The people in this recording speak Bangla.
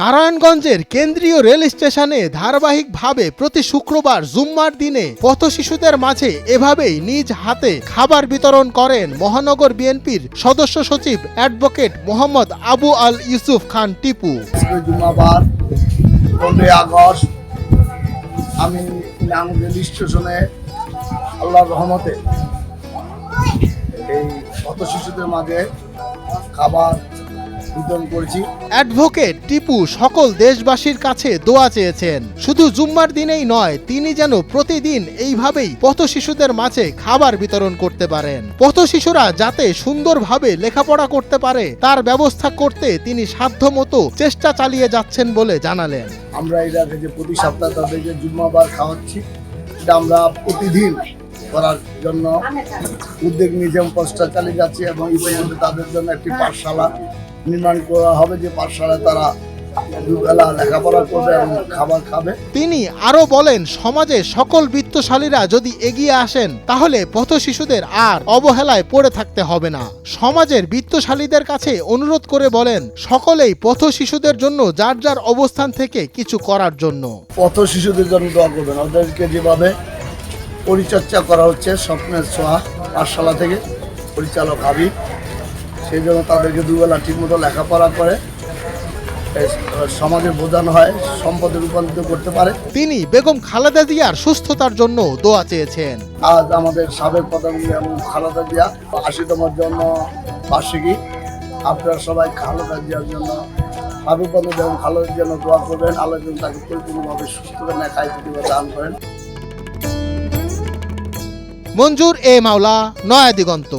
নারায়ণগঞ্জের কেন্দ্রীয় রেল স্টেশনে ধারাবাহিকভাবে প্রতি শুক্রবার জুম্মার দিনে পথশিশুদের মাঝে এভাবেই নিজ হাতে খাবার বিতরণ করেন মহানগর বিএনপির সদস্য সচিব অ্যাডভোকেট মোহাম্মদ আবু আল ইউসুফ খান টিপু। জুম্মাবার 15 আগস্ট আমি রেল স্টেশনে আল্লাহর রহমতে এই পথশিশুদের মাঝে খাবার বিতরণ করেছি। অ্যাডভোকেট টিপু সকল দেশবাসীর কাছে দোয়া চেয়েছেন, শুধু জুম্মার দিনেই নয়, তিনি যেন প্রতিদিন এইভাবেই পথশিশুদের মাঝে খাবার বিতরণ করতে পারেন। পথশিশুরা যাতে সুন্দরভাবে লেখাপড়া করতে পারে তার ব্যবস্থা করতে তিনি সাধ্যমতো চেষ্টা চালিয়ে যাচ্ছেন বলে জানালেন। আমরা এটাকে যে প্রতি সপ্তাহে তাদেরকে জুম্মাবার খাওয়াচ্ছি, এটা আমরা প্রতিদিন করার জন্য উদ্যোগ নিয়ে প্রচেষ্টা চালিয়ে যাচ্ছি এবং ইতিমধ্যে তাদের জন্য একটি পাঠশালা নির্মাণ করা হবে, যে পাঠশালায় তারা দুবেলা লেখাপড়া করবে এবং খাবার খাবে। তিনি আরো বলেন, সমাজে সকল বিত্তশালীরা যদি এগিয়ে আসেন তাহলে পথশিশুদের আর অবহেলায় পড়ে থাকতে হবে না। সমাজের বিত্তশালীদের কাছে অনুরোধ করে বলেন সকলেই পথশিশুদের জন্য যার যার অবস্থান থেকে কিছু করার জন্য। পথশিশুদের জন্য দোয়া করবেন, ওদেরকে যেভাবে পরিচর্যা করা হচ্ছে স্বপ্নের ছোঁয়া পাঠশালা থেকে পরিচালক হাবিব, সেই জন্য তাদেরকে দুবেলা ঠিকমতো লেখাপড়া করে সমাজে বোঝানো হয়, সম্পদে রূপান্তরিত করতে পারে। তিনি বেগম খালেদা জিয়ার সুস্থতার জন্য দোয়া চেয়েছেন। আজ আমাদের সাবেক প্রধানমন্ত্রী এবং খালেদা জিয়া 80তম জন্ম বার্ষিকী, আপনারা সবাই খালেদা জিয়ার জন্য সাবেক প্রধানমন্ত্রী এবং খালেদা জিয়ার জন্য দোয়া করবেন, আল্লাহ যেন তাকে পরিপূর্ণভাবে সুস্থ করে নেখায় প্রতিভা দান করেন। মঞ্জুর এ মাওলা, নয়া দিগন্ত।